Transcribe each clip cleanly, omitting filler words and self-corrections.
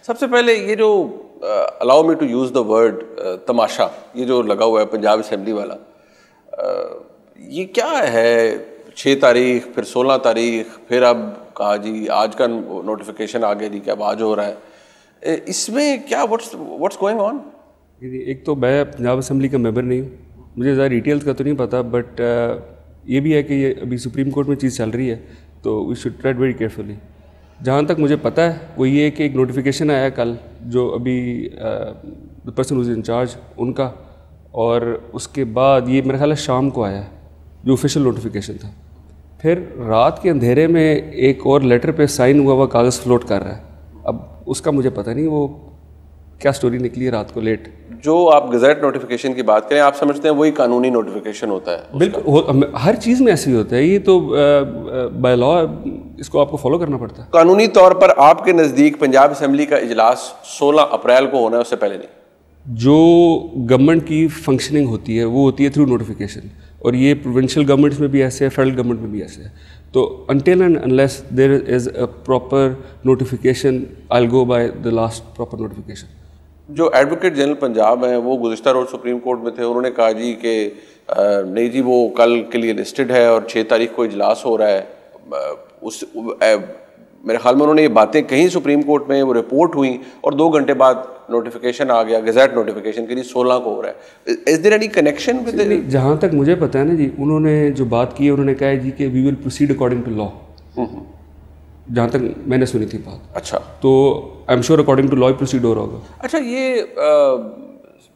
सबसे पहले ये जो allow me to use the word तमाशा, ये जो लगा हुआ है पंजाब असेंबली वाला, ये क्या है? 6 तारीख, फिर 16 तारीख, फिर अब कहा जी आज का नोटिफिकेशन आ गया जी कि अब आज हो रहा है, इसमें क्या व्हाट्स गोइंग ऑन? एक तो मैं पंजाब असेंबली का मेंबर नहीं हूँ, मुझे ज़्यादा डिटेल्स का तो नहीं पता, बट ये भी है कि ये अभी सुप्रीम कोर्ट में चीज़ चल रही है, तो we should tread very carefully. जहाँ तक मुझे पता है वो ये कि एक नोटिफिकेशन आया कल, जो अभी the person who's in charge उनका, और उसके बाद ये मेरे ख्याल है शाम को आया जो ऑफिशियल नोटिफिकेशन था। फिर रात के अंधेरे में एक और लेटर पे साइन हुआ हुआ कागज़ फ्लोट कर रहा है। अब उसका मुझे पता नहीं वो क्या स्टोरी निकली है रात को लेट। जो आप गज़ेट नोटिफिकेशन की बात करें, आप समझते हैं वही कानूनी नोटिफिकेशन होता है? बिल्कुल, हर चीज़ में ऐसे ही होता है, ये तो बाय लॉ इसको आपको फॉलो करना पड़ता है। कानूनी तौर पर आपके नज़दीक पंजाब असेंबली का इजलास 16 अप्रैल को होना है, उससे पहले नहीं? जो गवर्नमेंट की फंक्शनिंग होती है वो होती है थ्रू नोटिफिकेशन, और ये प्रोविंशियल गवर्नमेंट्स में भी ऐसे है, फेडरल गवर्नमेंट में भी ऐसे है। तो until and unless there is a proper notification I will go by the last proper notification. जो एडवोकेट जनरल पंजाब हैं वो गुज़िश्ता रोज़ सुप्रीम कोर्ट में थे, उन्होंने कहा जी कि नहीं जी वो कल के लिए लिस्टेड है और 6 तारीख को इजलास हो रहा है। मेरे ख्याल में उन्होंने ये बातें कहीं सुप्रीम कोर्ट में, वो रिपोर्ट हुई और 2 घंटे बाद नोटिफिकेशन आ गया गज़ेट नोटिफिकेशन के लिए 16 को हो रहा है। Is there any connection with? जहाँ तक मुझे पता है ना जी, उन्होंने जो बात की है उन्होंने कहा है जी कि we will proceed according to law, जहाँ तक मैंने सुनी थी बात। अच्छा, तो I am sure according to law ही प्रोसीड हो रहा होगा। अच्छा, ये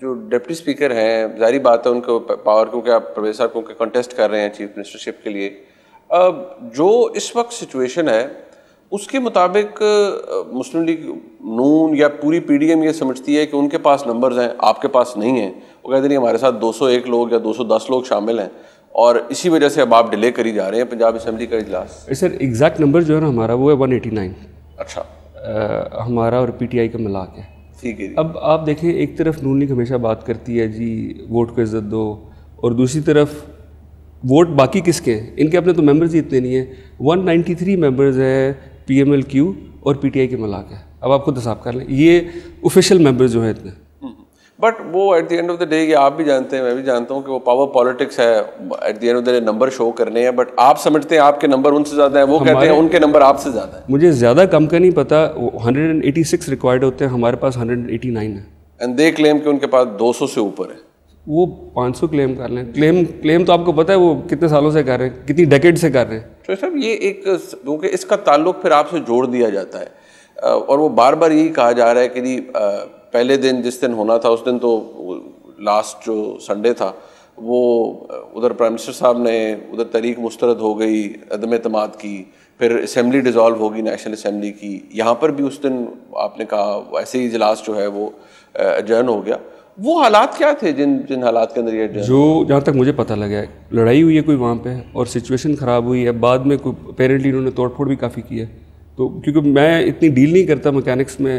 जो डिप्टी स्पीकर हैं, जारी बात है उनको पावर, क्योंकि आप परवेज़ साहब क्योंकि कंटेस्ट कर रहे हैं चीफ मिनिस्टरशिप के लिए, जो इस वक्त सिचुएशन है उसके मुताबिक मुस्लिम लीग नून या पूरी पीडीएम ये समझती है कि उनके पास नंबर्स हैं, आपके पास नहीं हैं। वो कहते नहीं हमारे साथ 201 लोग या 210 लोग शामिल हैं और इसी वजह से अब आप डिले करी जा रहे हैं पंजाब असेंबली का इजलास। सर एग्जैक्ट नंबर जो है ना हमारा वो है 189। अच्छा, हमारा और पीटीआई का मिला के। ठीक है। अब आप देखें, एक तरफ नून लीग हमेशा बात करती है जी वोट को इज्जत दो, और दूसरी तरफ वोट बाकी किसके हैं? इनके अपने तो मेंबर्स ही इतने नहीं हैं। 193 मेंबर्स है PMLQ और PTI के मिला के। अब आप खुद हिसाब कर लें, ये ऑफिशियल मेंबर्स जो हैं इतने। बट वो at the end of the day, ये आप भी जानते हैं, मैं भी जानता हूँ कि वो पावर पॉलिटिक्स है। At the end of the day number show करने हैं, बट आप समझते हैं आपके नंबर उनसे ज़्यादा है, वो कहते हैं उनके नंबर आपसे ज़्यादा है। मुझे ज़्यादा कम का नहीं पता, 186 रिक्वायर्ड होते हैं, हमारे पास 189 है। एंड दे क्लेम कि उनके पास 200 से ऊपर है। वो 500 क्लेम कर लें। क्लेम तो आपको पता है वो कितने सालों से कर रहे हैं, कितनी डेकेड से कर रहे हैं। तो साहब ये एक, क्योंकि इसका ताल्लुक फिर आपसे जोड़ दिया जाता है और वो बार बार यही कहा जा रहा है कि जी पहले दिन जिस दिन होना था उस दिन तो लास्ट जो संडे था वो उधर प्राइम मिनिस्टर साहब ने उधर तहरीक मुस्तरद हो गई, अदम एतमाद की, फिर असम्बली डिज़ोल्व होगी नेशनल असम्बली की, यहाँ पर भी उस दिन आपने कहा ऐसे ही इजलास जो है वो अजर्न हो गया। वो हालात क्या थे जिन हालात के अंदर ये जो जहाँ तक मुझे पता लगा है लड़ाई हुई है कोई वहाँ पे और सिचुएशन ख़राब हुई है, बाद में कोई अपेरेंटली इन्होंने तोड़फोड़ भी काफ़ी की है। तो क्योंकि मैं इतनी डील नहीं करता मैकेनिक्स में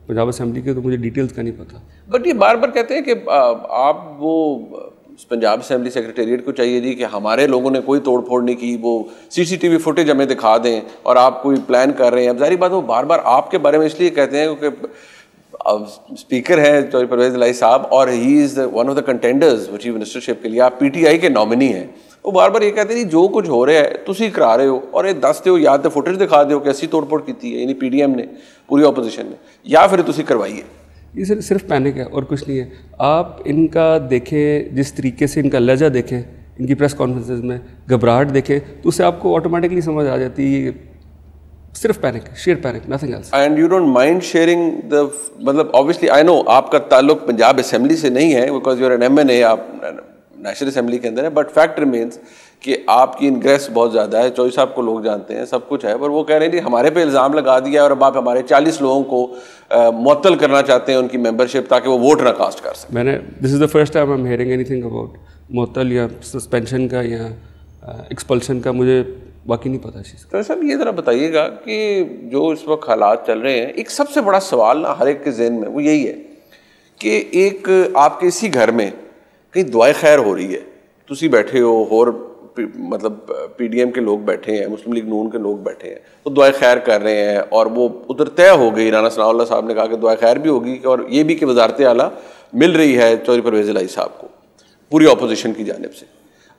पंजाब असेंबली के, तो मुझे डिटेल्स का नहीं पता। बट ये बार बार कहते हैं कि आप वो पंजाब असेंबली सेक्रेटेरिएट को चाहिए जी कि हमारे लोगों ने कोई तोड़फोड़ नहीं की, वो CCTV फुटेज हमें दिखा दें, और आप कोई प्लान कर रहे हैं। अब जारी बात वो बार बार आपके बारे में इसलिए कहते हैं क्योंकि अब स्पीकर है चौधरी परवेज़ इलाही साहब और he is one of the contenders chief ministership के लिए, आप PTI के नॉमिनी हैं। वो बार बार ये कहते हैं जी जो कुछ हो रहा है तुसी करा रहे हो, और ये दस दो या तो फुटेज दिखा दो कि ऐसी तोड़फोड़ की थी यानी PDM ने, पूरी ऑपोजिशन ने, या फिर तुसी करवाइए। ये सिर्फ पैनिक है और कुछ नहीं है। आप इनका देखें, जिस तरीके से इनका लहजा देखें, इनकी प्रेस कॉन्फ्रेंसेज में घबराहट देखें, तो उससे आपको ऑटोमेटिकली समझ आ जाती है सिर्फ panic, sheer panic, nothing else. And you don't mind sharing the, मतलब ऑब्वियसली आई नो आपका ताल्लुक पंजाब असेंबली से नहीं है because you are an MNA, आप नेशनल असेंबली के अंदर है, बट फैक्ट रिमेन्स कि आपकी इनग्रेस बहुत ज़्यादा है। चौधरी साहब को लोग जानते हैं, सब कुछ है, पर वो कह रहे हैं कि हमारे पे इल्ज़ाम लगा दिया और अब आप हमारे 40 लोगों को मुअत्तल करना चाहते हैं उनकी मेंबरशिप, ताकि वो वोट ना कास्ट कर सकें। This is the first time I am hearing anything about मुअत्तल या सस्पेंशन का या एक्सपल्शन का, मुझे बाकी नहीं पता चीज़। तो साहब ये ज़रा बताइएगा कि जो इस वक्त हालात चल रहे हैं, एक सबसे बड़ा सवाल ना हर एक के ज़हन में वो यही है कि एक आपके इसी घर में कहीं दुआए खैर हो रही है, तुसी बैठे हो और मतलब PDM के लोग बैठे हैं, मुस्लिम लीग नून के लोग बैठे हैं, तो दुआ खैर कर रहे हैं और वो उधर तय हो गई, राना सनाउल्लाह साहब ने कहा कि दुआ खैर भी होगी और ये भी कि वजारत आला मिल रही है चौधरी परवेज़ इलाही साहब को पूरी अपोजिशन की जानिब से।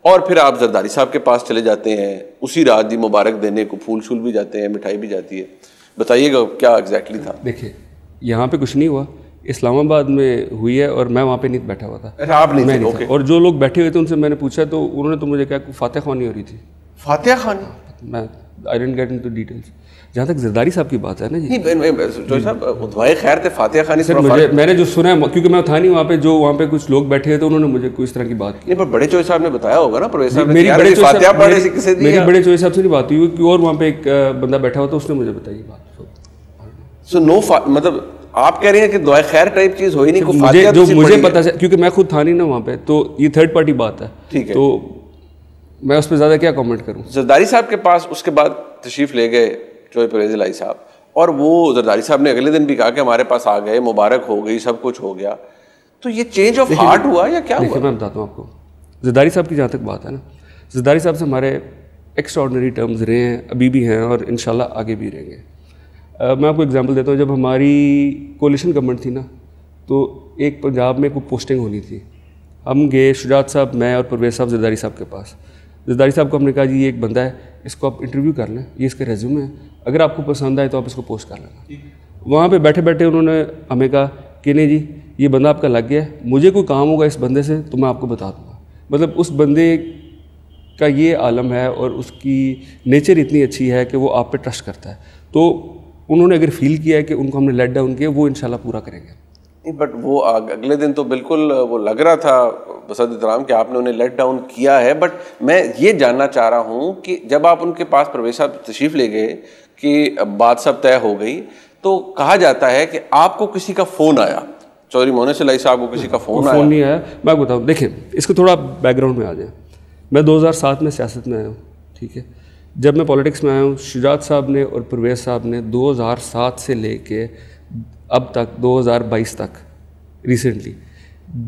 और फिर आप जरदारी साहब के पास चले जाते हैं, उसी रात जी मुबारक देने को फूल शूल भी जाते हैं, मिठाई भी जाती है। बताइएगा क्या एग्जैक्टली था? देखिए, यहाँ पे कुछ नहीं हुआ, इस्लामाबाद में हुई है और मैं वहाँ पे नहीं बैठा हुआ था। अच्छा, आप नहीं थे? ओके। और जो लोग बैठे हुए थे उनसे मैंने पूछा तो उन्होंने तो मुझे कहा कि फातिहा खानी हो रही थी। फातिहा खानी? मैं I didn't get into details. जहाँ तक जरदारी साहब की बात है ना जी, जो साहब दुआए खैर थे, फातिहा खानी से मैंने जो सुना है, क्योंकि मैं था नहीं वहाँ पे, जो वहाँ पे कुछ लोग बैठे हुए थे उन्होंने मुझे कोई इस तरह की बात की। नहीं, पर बड़े चौधरी साहब ने बताया होगा ना, परवेज़ साहब ने, मेरी बड़े फातिहा पढ़ने से किसे दी? मेरी बड़े चौधरी साहब से नहीं बात हुई, और वहाँ पे एक बंदा बैठा हुआ था, उसने मुझे बताई बात। सो नो, मतलब आप कह रहे हैं कि दुआ खैर टाइप चीज हुई नहीं? मुझे पता है क्योंकि मैं खुद था नहीं ना वहाँ पे, तो ये थर्ड पार्टी बात है। ठीक है, तो मैं उस पर ज़्यादा क्या कमेंट करूँ। जरदारी साहब के पास उसके बाद तशरीफ ले गए चौधरी परवेज़ इलाही साहब, और वो जरदारी साहब ने अगले दिन भी कहा कि हमारे पास आ गए, मुबारक हो गई, सब कुछ हो गया। तो ये चेंज ऑफ हार्ट हुआ या क्या हुआ? देखिए, मैं बताता हूँ आपको, जरदारी साहब की जहाँ तक बात है ना, जरदारी साहब से हमारे एक्स्ट्राऑर्डिनरी टर्म्स रहे हैं, अभी भी हैं और इंशाल्लाह आगे भी रहेंगे। मैं आपको एग्जांपल देता हूँ, जब हमारी कोalition गवर्नमेंट थी ना, तो एक पंजाब में कोई पोस्टिंग होनी थी, हम गए शुजात साहब, मैं और परवेज़ साहब जरदारी साहब के पास। जरदारी साहब को हमने कहा जी ये एक बंदा है, इसको आप इंटरव्यू कर लें, ये इसका रेज्यूमे है, अगर आपको पसंद आए तो आप इसको पोस्ट कर लेना। वहाँ पे बैठे बैठे उन्होंने हमें कहा कि नहीं जी, ये बंदा आपका लग गया है, मुझे कोई काम होगा इस बंदे से तो मैं आपको बता दूँगा। मतलब उस बंदे का ये आलम है और उसकी नेचर इतनी अच्छी है कि वो आप पे ट्रस्ट करता है। तो उन्होंने अगर फील किया है कि उनको हमने लेट डाउन किया, वो इंशाल्लाह पूरा करेंगे। बट वो अगले दिन तो बिल्कुल वो लग रहा था बसद इतराम कि आपने उन्हें लेट डाउन किया है। बट मैं ये जानना चाह रहा हूँ कि जब आप उनके पास परवेज़ साहब तशरीफ़ ले गए कि बात सब तय हो गई, तो कहा जाता है कि आपको किसी का फ़ोन आया, चौधरी मोहनिस इलाही साहब को किसी का फ़ोन आया? फ़ोन नहीं आया। मैं बताऊँ, देखिए इसको थोड़ा बैकग्राउंड में आ जाए। मैं 2007 में सियासत में आया हूँ, ठीक है। जब मैं पॉलिटिक्स में आया हूँ, शुजात साहब ने और परवेज़ साहब ने 2007 से लेके अब तक 2022 तक recently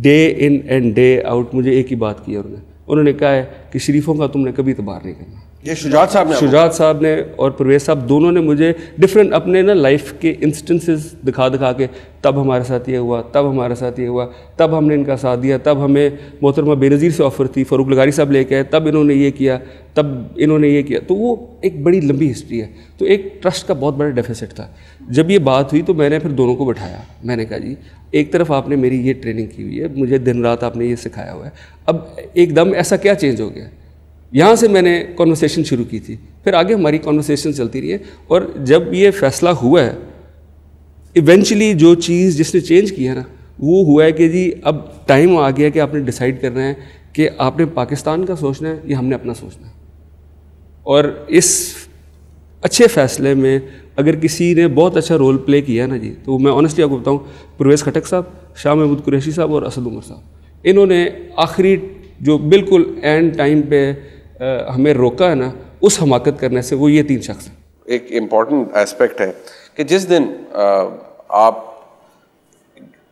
day in and day out मुझे एक ही बात की है उन्होंने कहा है कि शरीफों का तुमने कभी इतबार नहीं करना। ये शुजात साहब ने और परवेज़ साहब दोनों ने मुझे डिफरेंट अपने ना लाइफ के इंस्टेंसेस दिखा के, तब हमारे साथ ये हुआ, तब हमारे साथ ये हुआ, तब हमने इनका साथ दिया, तब हमें मोहतरमा बेनज़ीर से ऑफ़र थी, फ़ारूक लगारी साहब लेके आए, तब इन्होंने ये किया, तब इन्होंने ये किया। तो वो एक बड़ी लंबी हिस्ट्री है। तो एक ट्रस्ट का बहुत बड़ा डेफिसिट था। जब ये बात हुई तो मैंने फिर दोनों को बैठाया, मैंने कहा जी एक तरफ आपने मेरी ये ट्रेनिंग की हुई है, मुझे दिन रात आपने ये सिखाया हुआ है, अब एकदम ऐसा क्या चेंज हो गया। यहाँ से मैंने कॉन्वर्सेशन शुरू की थी, फिर आगे हमारी कॉन्वर्सेशन चलती रही है। और जब ये फैसला हुआ है, इवेंचुअली जो चीज़ जिसने चेंज किया ना, वो हुआ है कि जी अब टाइम आ गया कि आपने डिसाइड करना है कि आपने पाकिस्तान का सोचना है या हमने अपना सोचना है। और इस अच्छे फ़ैसले में अगर किसी ने बहुत अच्छा रोल प्ले किया ना जी, तो मैं ऑनेस्टली आपको बताऊँ, परवेज़ खटक साहब, शाह महमूद कुरैशी साहब और असद उमर साहब, इन्होंने आखिरी जो बिल्कुल एंड टाइम पे हमें रोका है ना, उस हमाकत करने से, वो ये तीन शख्स हैं। एक इम्पॉर्टेंट एस्पेक्ट है कि जिस दिन आप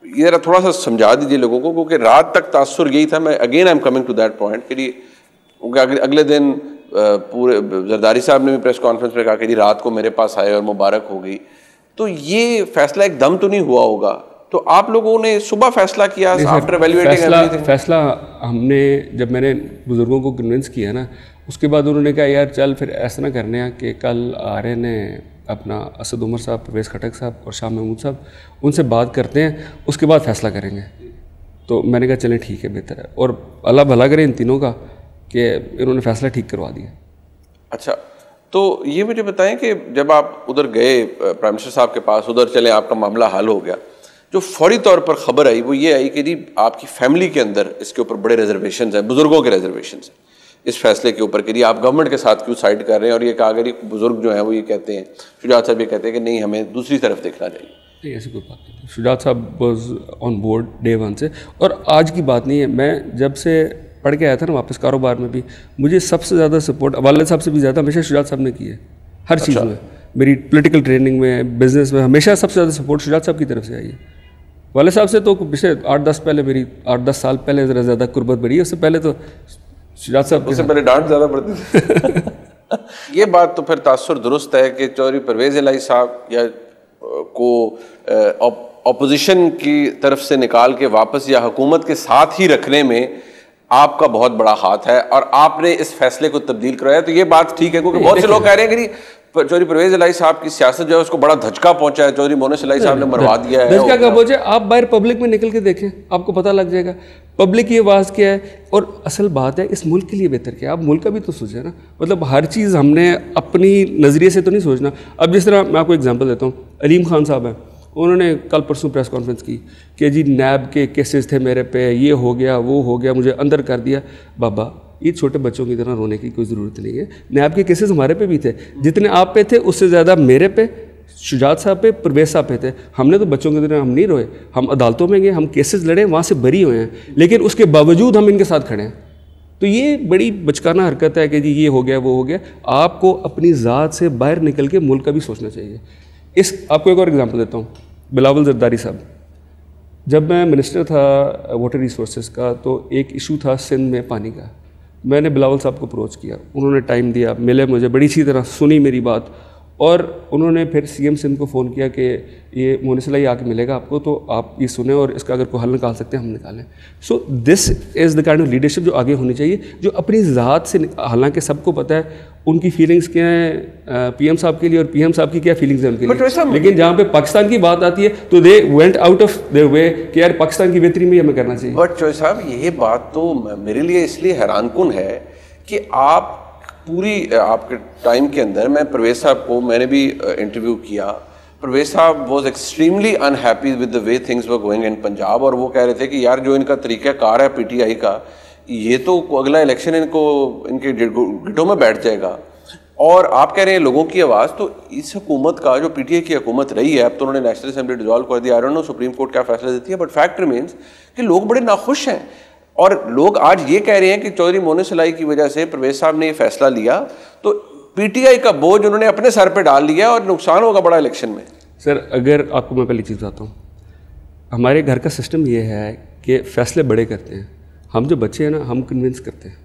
ये थोड़ा सा समझा दीजिए लोगों को, क्योंकि रात तक तासुर यही था। मैं again I am coming to that point कि अगले दिन पूरे जरदारी साहब ने भी प्रेस कॉन्फ्रेंस में कहा कि जी रात को मेरे पास आए और मुबारक हो गई। तो ये फैसला एकदम तो नहीं हुआ होगा, तो आप लोगों ने सुबह फैसला किया आफ्टर एवैल्यूएटिंग? फैसला हमने, जब मैंने बुज़ुर्गों को कन्विंस किया ना, उसके बाद उन्होंने कहा यार चल फिर ऐसा ना करने हैं कि कल आ रहे ने अपना असद उमर साहब, परवेज़ खटक साहब और शाह महमूद साहब, उनसे बात करते हैं, उसके बाद फैसला करेंगे। तो मैंने कहा चलें ठीक है, बेहतर है, और अल्लाह भला करे इन तीनों का कि इन्होंने फ़ैसला ठीक करवा दिया। अच्छा, तो ये मुझे बताएं कि जब आप उधर गए प्राइम मिनिस्टर साहब के पास, उधर चले, आपका मामला हल हो गया, जो फौरी तौर पर खबर आई वो ये आई कि जी आपकी फैमिली के अंदर इसके ऊपर बड़े रिजर्वेशंस हैं, बुजुर्गों के रिजर्वेशंस हैं इस फैसले के ऊपर कि जी आप गवर्नमेंट के साथ क्यों साइड कर रहे हैं। और ये कहा गया बुजुर्ग जो हैं वो ये कहते हैं, शुजात साहब ये कहते हैं कि नहीं, हमें दूसरी तरफ देखना चाहिए। नहीं, ऐसी कोई बात नहीं। शुजात साहब was on board day one से, और आज की बात नहीं है। मैं जब से पढ़ के आया था ना वापस कारोबार में भी, मुझे सबसे ज़्यादा सपोर्ट वाले साहब से भी ज़्यादा हमेशा शुजात साहब ने की है, हर चीज़ में। मेरी पॉलिटिकल ट्रेनिंग में, बिजनेस में, हमेशा सबसे ज़्यादा सपोर्ट शुजात साहब की तरफ से आई है। वाले साहब से तो पिछले 8-10 साल पहले ज़रा ज़्यादा कुर्बत बढ़ी है, उससे पहले तो शुजात साहब उससे पहले डांट ज़्यादा पड़ती थी। ये बात तो फिर तासुर दुरुस्त है कि चौधरी परवेज़ इलाही साहब या को ऑपोजिशन की तरफ से निकाल के वापस या हुकूमत के साथ ही रखने में आपका बहुत बड़ा हाथ है और आपने इस फैसले को तब्दील कराया, तो ये बात ठीक है, क्योंकि बहुत से लोग कह रहे हैं कि चौधरी परवेज़ इलाही साहब की सियासत जो है उसको बड़ा धचका पहुंचा है, चौधरी मोनस इलाही साहब ने मरवा दिया है। धचका कब पहुंचे? आप बाहर पब्लिक में निकल के देखें, आपको पता लग जाएगा पब्लिक की आवाज़ क्या है। और असल बात है इस मुल्क के लिए बेहतर क्या है, आप मुल्क का भी तो सोचें ना। मतलब हर चीज़ हमने अपनी नज़रिए से तो नहीं सोचना। अब जिस तरह मैं आपको एग्जाम्पल देता हूँ, अलीम खान साहब हैं, उन्होंने कल परसों प्रेस कॉन्फ्रेंस की कि जी नैब के केसेस थे मेरे पे, ये हो गया वो हो गया, मुझे अंदर कर दिया। बाबा ये छोटे बच्चों की तरह रोने की कोई ज़रूरत नहीं है। नैब के केसेस हमारे पे भी थे, जितने आप पे थे उससे ज़्यादा मेरे पे, शुजात साहब पे, परवेज़ साहब पे थे। हमने तो बच्चों की तरह हम नहीं रोए, हम अदालतों में गए, हम केसेस लड़े, वहाँ से बरी हुए हैं, लेकिन उसके बावजूद हम इनके साथ खड़े हैं। तो ये बड़ी बचकाना हरकत है कि जी ये हो गया वो हो गया। आपको अपनी ज़ात से बाहर निकल के मुल्क का भी सोचना चाहिए। आपको एक और एग्जाम्पल देता हूँ, बिलावल जरदारी साहब, जब मैं मिनिस्टर था वाटर रिसोर्सेज का, तो एक इशू था सिंध में पानी का। मैंने बिलावल साहब को अप्रोच किया, उन्होंने टाइम दिया, मिले मुझे, बड़ी अच्छी तरह सुनी मेरी बात, और उन्होंने फिर सीएम सिंध को फ़ोन किया कि ये मोनिस इलाही आके मिलेगा आपको, तो आप ये सुने और इसका अगर कोई हल निकाल सकते हैं हम निकालें। So this is the kind of leadership जो आगे होनी चाहिए, जो अपनी ज़ात से, हालांकि सबको पता है उनकी फीलिंग्स क्या हैं पीएम साहब के लिए और पीएम साहब की क्या फीलिंग्स हैं उनके लिए, लेकिन जहाँ पे पाकिस्तान की बात आती है तो they went out of their way कि यार पाकिस्तान की बेहतरी में हमें करना चाहिए। बट चौधरी साहब ये बात तो मेरे लिए इसलिए हैरानकुन है कि आप पूरी आपके टाइम के अंदर, मैं परवेज़ साहब को मैंने भी इंटरव्यू किया, परवेज़ साहब was extremely unhappy with the way things were going in Punjab, और वो कह रहे थे कि यार जो इनका तरीक़ाकार है पीटीआई का, ये तो अगला इलेक्शन इनको इनके गिटों में बैठ जाएगा। और आप कह रहे हैं लोगों की आवाज़, तो इस हुकूमत का जो पीटीआई की हुकूमत रही है, अब तो उन्होंने नेशनल असेंबली डिसॉल्व कर दिया, I don't know supreme court क्या फैसला देती है, बट फैक्ट रिमेंस कि लोग बड़े नाखुश हैं। और लोग आज ये कह रहे हैं कि चौधरी मोनिस इलाही की वजह से परवेज़ साहब ने ये फैसला लिया, तो पीटीआई का बोझ उन्होंने अपने सर पे डाल लिया और नुकसान होगा बड़ा इलेक्शन में। सर अगर आपको मैं पहली चीज़ बताता हूँ, हमारे घर का सिस्टम ये है कि फैसले बड़े करते हैं, हम जो बच्चे हैं ना हम कन्विंस करते हैं,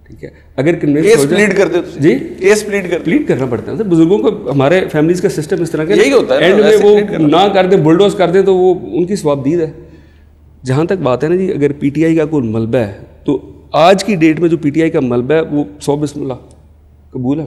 ठीक है। अगर कन्विंस हो जाए जी, केस प्लीड करना पड़ता है सर। बुजुर्गों को, हमारे फैमिलीज का सिस्टम इस तरह का यही होता है, एंड में वो ना कर दे, बुलडोज कर दे, तो वो उनकी स्वाबदीद है। जहाँ तक बात है ना जी, अगर पीटीआई का कोई मलबा है तो आज की डेट में जो पीटीआई का मलबा है वो 100 बिस्मिल्लाह कबूल है।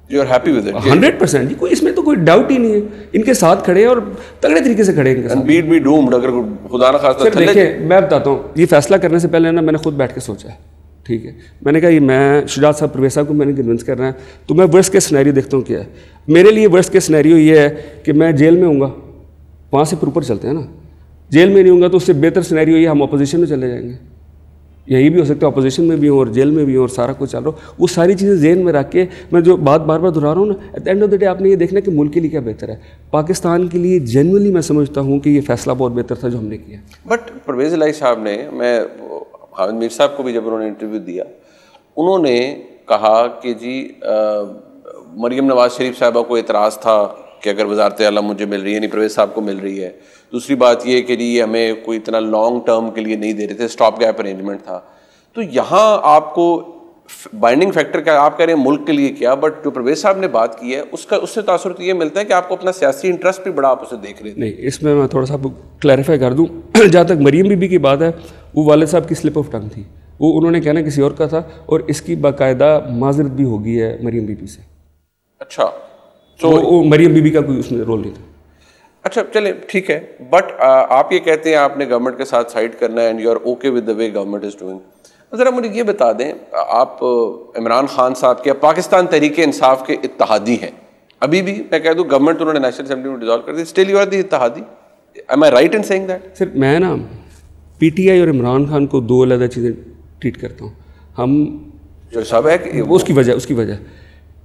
You are happy with it? 100% जी, कोई इसमें तो कोई डाउट ही नहीं है। इनके साथ खड़े हैं और तगड़े तरीके से खड़े हैं इनके साथ। बीट बी डूम्ड, अगर खुदा ना खास्ता। सर देखिए मैं बताता हूँ, ये फैसला करने से पहले ना मैंने खुद बैठ के सोचा है, ठीक है। मैंने कहा ये मैं शुजात साहब, परवेज़ साहब को मैंने कन्विंस करना है, तो मैं वर्स्ट केस सिनेरियो देखता हूँ क्या है। मेरे लिए वर्स्ट केस सिनेरियो ये है कि मैं जेल में हूँगा, वहाँ से ऊपर चलते हैं ना, जेल में नहीं हूँगा तो उससे बेहतर सिनेरियो ये हम अपोजिशन में चले जाएंगे। यही भी हो सकता है अपोजिशन में भी हूँ और जेल में भी हूँ और सारा कुछ चल रहा हो। वो सारी चीज़ें जेहन में रख के मैं जो बात बार बार दोहरा रहा हूँ ना, at the end of the day आपने ये देखना कि मुल्क के लिए क्या बेहतर है। पाकिस्तान के लिए जेन्युइनली मैं समझता हूँ कि ये फैसला बहुत बेहतर था जो हमने किया। बट परवेज़ इलाही साहब ने, मैं हामिद मीर साहब को भी जब उन्होंने इंटरव्यू दिया, उन्होंने कहा कि जी मरीम नवाज शरीफ साहबा को एतराज़ था कि अगर वजारत आला मुझे मिल रही है, नहीं परवेज़ साहब को मिल रही है। दूसरी बात ये कि जी हमें कोई इतना लॉन्ग टर्म के लिए नहीं दे रहे थे, स्टॉप गैप अरेंजमेंट था। तो यहाँ आपको बाइंडिंग फैक्टर क्या, आप कह रहे हैं मुल्क के लिए क्या, बट जो परवेज़ साहब ने बात की है उससे तासुर तो ये मिलता है कि आपको अपना सियासी इंटरेस्ट भी बड़ा आप उसे देख रहे थे। नहीं, इसमें मैं थोड़ा सा क्लैरिफाई कर दूँ। जहाँ तक मरीम बीबी की बात है, वो वालिद साहब की स्लिप ऑफ टंग थी, वो उन्होंने कहना किसी और का था, और इसकी बाकायदा माजरत भी हो गई है मरीम बीबी से। अच्छा, तो मरीम बीबी का कोई उसमें रोल नहीं था। अच्छा चले ठीक है, बट आप ये कहते हैं आपने गवर्नमेंट के साथ साइड करना है and you are okay with the way government is doing. ज़रा मुझे ये बता दें, आप इमरान खान साहब के पाकिस्तान तहरीक इंसाफ के इत्तहादी हैं अभी भी? मैं कह दूँ गवर्नमेंट उन्होंने नेशनल असेंबली में डिसॉल्व कर दी, स्टिल यू आर दी इत्तहादी? Am I right in saying that? Sir मैं ना पीटीआई और इमरान खान को दो अलग चीज़ें ट्रीट करता हूँ। हम जो सब है कि उसकी वजह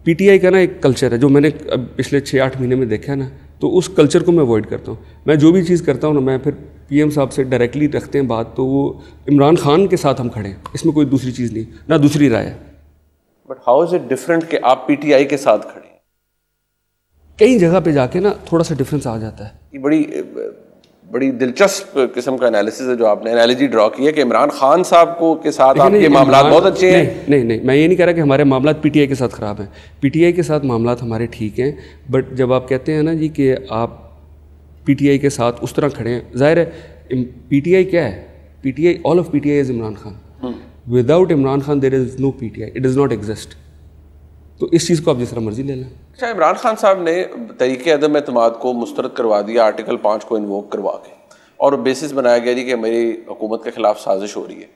पीटीआई का ना एक कल्चर है जो मैंने अब पिछले 6-8 महीने में देखा है ना, तो उस कल्चर को मैं अवॉइड करता हूँ। मैं जो भी चीज़ करता हूँ ना, मैं फिर पीएम साहब से डायरेक्टली रखते हैं बात, तो वो इमरान खान के साथ हम खड़े हैं, इसमें कोई दूसरी चीज़ नहीं, ना दूसरी राय है। But how is it different कि आप पीटीआई के साथ खड़े हैं? कई जगह पे जाके ना थोड़ा सा डिफरेंस आ जाता है। ये बड़ी बड़ी दिलचस्प किस्म का एनालिसिस है जो आपने एनालॉजी ड्रॉ की है कि इमरान खान साहब को के साथ आपके मामला बहुत अच्छे हैं। नहीं, मैं ये नहीं कह रहा कि हमारे मामला पीटीआई के साथ ख़राब हैं। पीटीआई के साथ मामला हमारे ठीक हैं, बट जब आप कहते हैं ना जी कि आप पीटीआई के साथ उस तरह खड़े हैं, जाहिर है पीटीआई क्या है? PTI, all of PTI is Imran Khan. Without Imran Khan there is no PTI, it does not exist. तो इस चीज़ को आप जिस तरह मर्जी ले लें। अच्छा, इमरान खान साहब ने तरीके अदम एतमाद को मुस्तरद करवा दिया आर्टिकल 5 को इन्वोक करवा के, और बेसिस बनाया गया जी कि मेरी हुकूमत के ख़िलाफ़ साजिश हो रही है।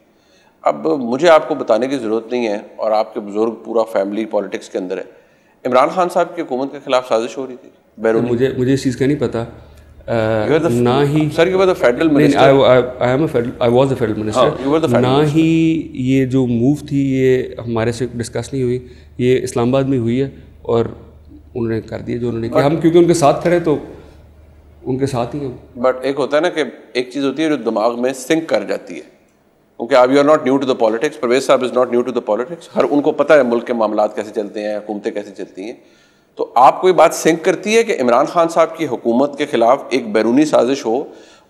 अब मुझे आपको बताने की ज़रूरत नहीं है, और आपके बुजुर्ग पूरा फैमिली पॉलिटिक्स के अंदर है, इमरान खान साहब की हुकूमत के ख़िलाफ़ साजिश हो रही थी बैरूनी? मुझे इस चीज़ का नहीं पता। ना ही sir you were the federal minister, I was the federal minister, ना ही ये जो मूव थी ये हमारे से डिस्कस नहीं हुई, ये इस्लामाबाद में हुई है और उन्होंने कर दिया जो उन्होंने किया। हम क्योंकि उनके साथ खड़े तो उनके साथ ही हम। बट एक होता है ना कि एक चीज़ होती है जो दिमाग में सिंक कर जाती है, क्योंकि आप you are not new to the politics, Parvez साहब is not new to the politics, हर उनको पता है मुल्क के मामलात कैसे चलते हैं, हुकूमतें कैसे चलती हैं। तो आपको ये बात सिंक करती है कि इमरान खान साहब की हुकूमत के ख़िलाफ़ एक बैरूनी साजिश हो,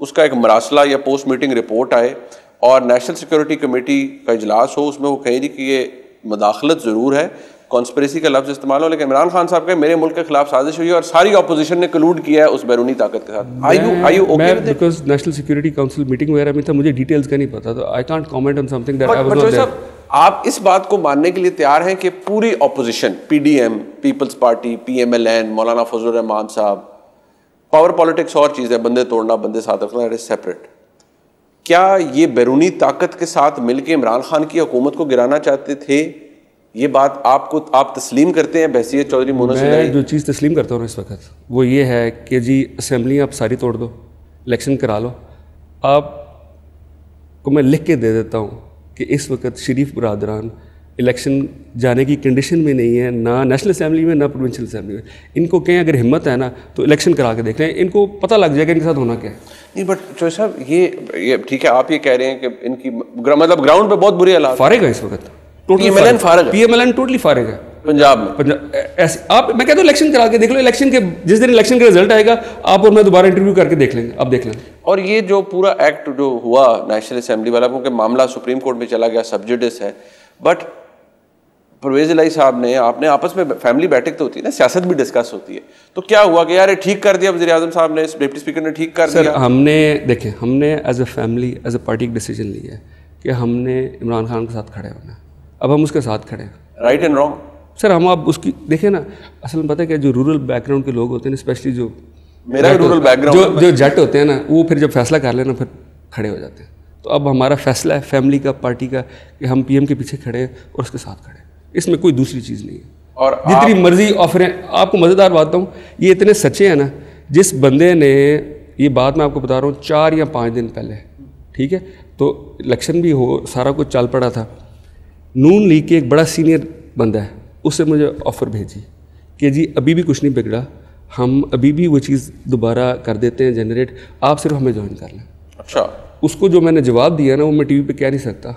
उसका एक मरासला या पोस्ट मीटिंग रिपोर्ट आए और नेशनल सिक्योरिटी कमेटी का इजलास हो, उसमें वो कहें कि ये मदाखलत ज़रूर है, कॉन्स्पिरेसी का लफ्ज़ इस्तेमाल हो, लेकिन इमरान खान साहब का मेरे मुल्क के खिलाफ साजिश हुई है और सारी अपोजिशन ने कलूड किया है उस बैरूनी ताकत के साथ। Are you okay with it? Because national security council meeting वगैरह में था, मुझे डिटेल्स का नहीं पता, तो I can't comment on something that I was not there. आप इस बात को मानने के लिए तैयार हैं कि पूरी opposition, PDM, peoples party, PMLN, मौलाना फजलुर रहमान साहब, पावर पॉलिटिक्स और चीज़ है, बंदे तोड़ना, बंदे साथ रखना, दैट इज सेपरेट, क्या ये बैरूनी ताकत के साथ मिलकर इमरान खान की हुकूमत को गिराना चाहते थे? ये बात आप तस्लीम करते हैं बहसीयत चौधरी मोहम्मद मैं सिद्दीकी? जो चीज़ तस्लीम करता हूँ इस वक्त वो ये है कि जी असेंबली आप सारी तोड़ दो, इलेक्शन करा लो। आपको मैं लिख के दे देता हूँ कि इस वक्त शरीफ बरादरान इलेक्शन जाने की कंडीशन में नहीं है, ना नेशनल असेंबली में ना प्रोविंशियल असेंबली में। इनको कहें अगर हिम्मत है ना तो इलेक्शन करा के देख लें, इनको पता लग जाएगा इनके साथ होना क्या है। नहीं बट चौधरी साहब ये ठीक है, आप ये कह रहे हैं कि इनकी मतलब ग्राउंड पे बहुत बुरी हालात, फारिग है इस वक्त, पीएमएलएन फारिग है, पीएमएलएन टोटली फारिग है पंजाब में। ऐसे आप, मैं कहता हूँ इलेक्शन करा के देख लो, इलेक्शन के जिस दिन इलेक्शन का रिजल्ट आएगा आप और मैं दोबारा इंटरव्यू करके देख लेंगे, आप देख लेंगे। और ये जो पूरा एक्ट जो हुआ नेशनल असेंबली वाला, क्योंकि मामला सुप्रीम कोर्ट में चला गया, सब्जुडिस है, बट परवेज इलाही साहब ने, आपने आपस में फैमिली बैठक तो होती है ना, सियासत भी डिस्कस होती है, तो क्या हुआ कि यार ये ठीक कर दिया वज़ीर आज़म साहब ने, डिप्टी स्पीकर ने ठीक कर दिया? हमने देखें, हमने as a family, as a party एक डिसीजन लिया है कि हमने इमरान खान के साथ खड़े होना है। अब हम उसके साथ खड़े हैं, राइट एंड रॉन्ग। सर हम आप उसकी देखें ना, असल में पता है क्या, जो रूरल बैकग्राउंड के लोग होते हैं, स्पेशली जो मेरा रूरल बैकग्राउंड, जो जट होते हैं ना, वो फिर जब फैसला कर लेना फिर खड़े हो जाते हैं। तो अब हमारा फैसला है फैमिली का, पार्टी का, कि हम पीएम के पीछे खड़े हैं और उसके साथ खड़े हैं, इसमें कोई दूसरी चीज़ नहीं है। और जितनी मर्जी ऑफरें, आपको मज़ेदार बात बताऊँ, ये इतने सच्चे हैं ना, जिस बंदे ने, ये बात मैं आपको बता रहा हूँ 4 या 5 दिन पहले, ठीक है, तो इलेक्शन भी हो, सारा कुछ चल पड़ा था, नून लीग के एक बड़ा सीनियर बंदा है, उससे मुझे ऑफ़र भेजी कि जी अभी भी कुछ नहीं बिगड़ा, हम अभी भी वो चीज़ दोबारा कर देते हैं जनरेट, आप सिर्फ हमें ज्वाइन कर लें। अच्छा, उसको जो मैंने जवाब दिया ना वो मैं टीवी पे कह नहीं सकता।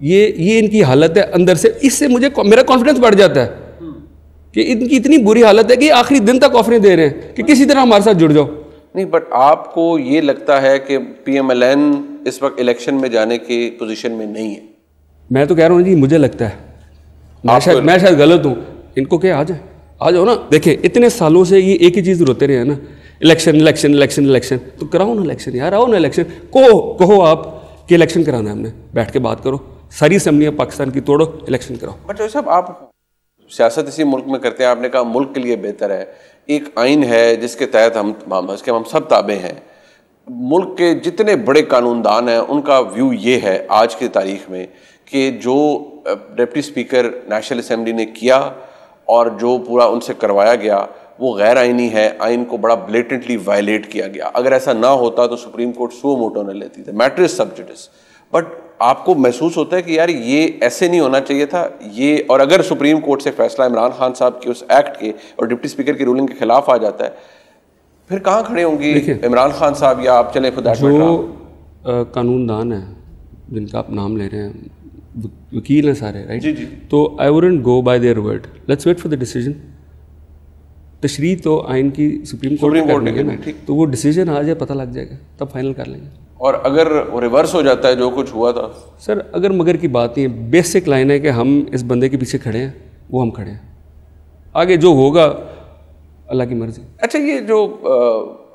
ये इनकी हालत है अंदर से, इससे मुझे मेरा कॉन्फिडेंस बढ़ जाता है कि इनकी इतनी बुरी हालत है कि आखिरी दिन तक ऑफरें दे रहे हैं कि किसी तरह हमारे साथ जुड़ जाओ। नहीं, बट आपको ये लगता है कि पीएमएलएन इस वक्त इलेक्शन में जाने की पोजीशन में नहीं है? मैं तो कह रहा हूँ जी, मुझे लगता है, मैं शायद गलत हूँ, इनको क्या आ जाओ ना। देखिए इतने सालों से ये एक ही चीज़ रोते रहे हैं ना, इलेक्शन इलेक्शन इलेक्शन इलेक्शन, तो कराओ ना इलेक्शन यार, आओ ना इलेक्शन, कहो आप कि इलेक्शन कराना है, हमने बैठ के बात करो, सारी असम्बलियाँ पाकिस्तान की तोड़ो, इलेक्शन कराओ। बट साहब आप सियासत इसी मुल्क में करते हैं, आपने कहा मुल्क के लिए बेहतर है, एक आइन है जिसके तहत हम सब ताबे हैं, मुल्क के जितने बड़े कानूनदान हैं उनका व्यू ये है आज की तारीख में कि जो डिप्टी स्पीकर नेशनल असेंबली ने किया और जो पूरा उनसे करवाया गया वो गैर आइनी है, आइन को बड़ा ब्लेटेंटली वायलेट किया गया। अगर ऐसा ना होता तो सुप्रीम कोर्ट सुओ मोटो ने लेती थी, मैटर इज सब जुडिस। बट आपको महसूस होता है कि यार ये ऐसे नहीं होना चाहिए था ये, और अगर सुप्रीम कोर्ट से फैसला इमरान खान साहब के उस एक्ट के और डिप्टी स्पीकर की रूलिंग के खिलाफ आ जाता है, फिर कहाँ खड़े होंगी इमरान खान साहब या आप चले खुदा? जो कानूनदान है जिनका आप नाम ले रहे हैं, वकील हैं सारे, राइट? जी जी। तो I wouldn't go by their word, let's wait for the decision. तशरीह तो आइन की सुप्रीम कोर्ट सुप्रीम कोर्ट ने ने करनी है करनी, ना, तो वो डिसीजन आ जाए पता लग जाएगा, तब फाइनल कर लेंगे। और अगर रिवर्स हो जाता है जो कुछ हुआ था? सर अगर मगर की बात नहीं है, बेसिक लाइन है कि हम इस बंदे के पीछे खड़े हैं, वो हम खड़े हैं, आगे जो होगा अल्लाह की मर्जी। अच्छा, ये जो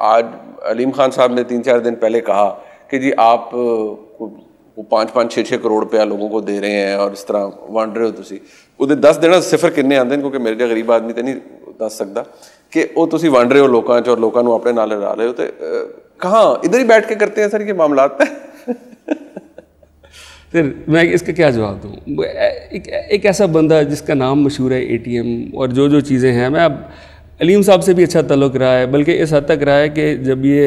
आज अलीम खान साहब ने 3-4 दिन पहले कहा कि जी आप वो 5-5, 6-6 करोड़ रुपया लोगों को दे रहे हैं और इस तरह वंड रहे हो तुसी, ਉਹਦੇ 10 ਦਿਨਾਂ ਸਿਫਰ ਕਿੰਨੇ ਆਉਂਦੇ ਨੇ, ਕਿਉਂਕਿ ਮੇਰੇ ਜਿਹਾ ਗਰੀਬ ਆਦਮੀ ਤਾਂ ਨਹੀਂ ਦੱਸ ਸਕਦਾ कि ਉਹ ਤੁਸੀਂ ਵੰਡ ਰਹੇ ਹੋ ਲੋਕਾਂ 'ਚ ਔਰ ਲੋਕਾਂ ਨੂੰ ਆਪਣੇ ਨਾਲ ਲੜਾ ਰਹੇ ਹੋ, ਤੇ कहाँ इधर ही बैठ के करते हैं सर ये मामलात? फिर मैं इसका क्या जवाब दूँ? एक ऐसा बंदा जिसका नाम मशहूर है ATM और जो जो चीज़ें हैं, मैं अब अलीम साहब से भी अच्छा ताल्लुक़ रहा है, बल्कि इस हद तक रहा है कि जब ये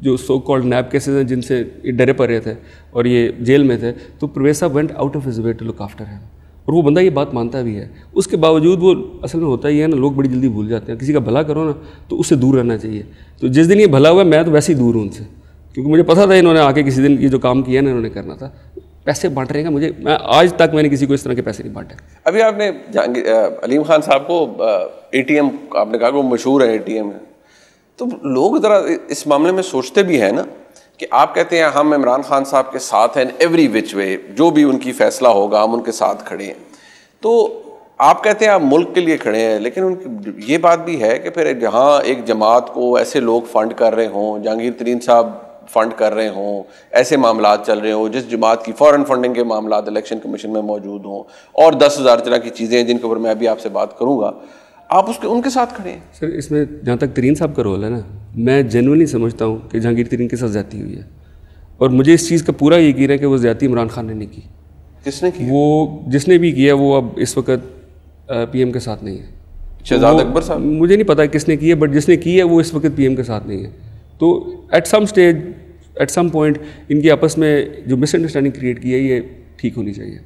जो सो कॉल्ड नैब केसेस हैं जिनसे ये डरे पड़े थे और ये जेल में थे, तो परवेज़ साहब went out of his way to look after him, और वो बंदा ये बात मानता भी है। उसके बावजूद वो असल में होता ही है ना, लोग बड़ी जल्दी भूल जाते हैं। किसी का भला करो ना तो उससे दूर रहना चाहिए। तो जिस दिन ये भला हुआ, मैं तो वैसे ही दूर हूँ उनसे, क्योंकि मुझे पता था इन्होंने आके किसी दिन ये जो काम किया ना इन्होंने करना था। पैसे बांट रहे हैं मैं आज तक मैंने किसी को इस तरह के पैसे नहीं बांटे। अभी आपने अलीम खान साहब को ATM आपने कहा कि वो मशहूर है ATM है, तो लोग ज़रा इस मामले में सोचते भी हैं ना कि आप कहते हैं हम इमरान खान साहब के साथ हैं एवरी विच वे, जो भी उनकी फ़ैसला होगा हम उनके साथ खड़े हैं, तो आप कहते हैं आप मुल्क के लिए खड़े हैं, लेकिन उनकी ये बात भी है कि फिर जहाँ एक जमात को ऐसे लोग फ़ंड कर रहे हों, जहांगीर तरीन साहब फ़ंड कर रहे हों, ऐसे मामलात चल रहे हों, जिस जमात की फ़ौरन फंडिंग के मामलात इलेक्शन कमीशन में मौजूद हों, और 10,000 तरह की चीज़ें हैं जिनके ऊपर मैं अभी आपसे बात करूँगा, आप उनके साथ खड़े हैं। सर इसमें जहाँ तक तरीन साहब का रोल है ना, मैं जेन्युइनली समझता हूँ कि जहांगीर तरीन के साथ ज़्यादती हुई है, और मुझे इस चीज़ का पूरा यकीन है कि वो ज़्यादती इमरान खान ने नहीं की। किसने की? वो जिसने भी किया वो अब इस वक्त PM के साथ नहीं है। शहजाद अकबर साहब? मुझे नहीं पता किसने की है, बट जिसने की है वो इस वक्त PM के साथ नहीं है। तो at some stage at some point इनकी आपस में जो मिसअंडरस्टैंडिंग क्रिएट की है ये ठीक होनी चाहिए।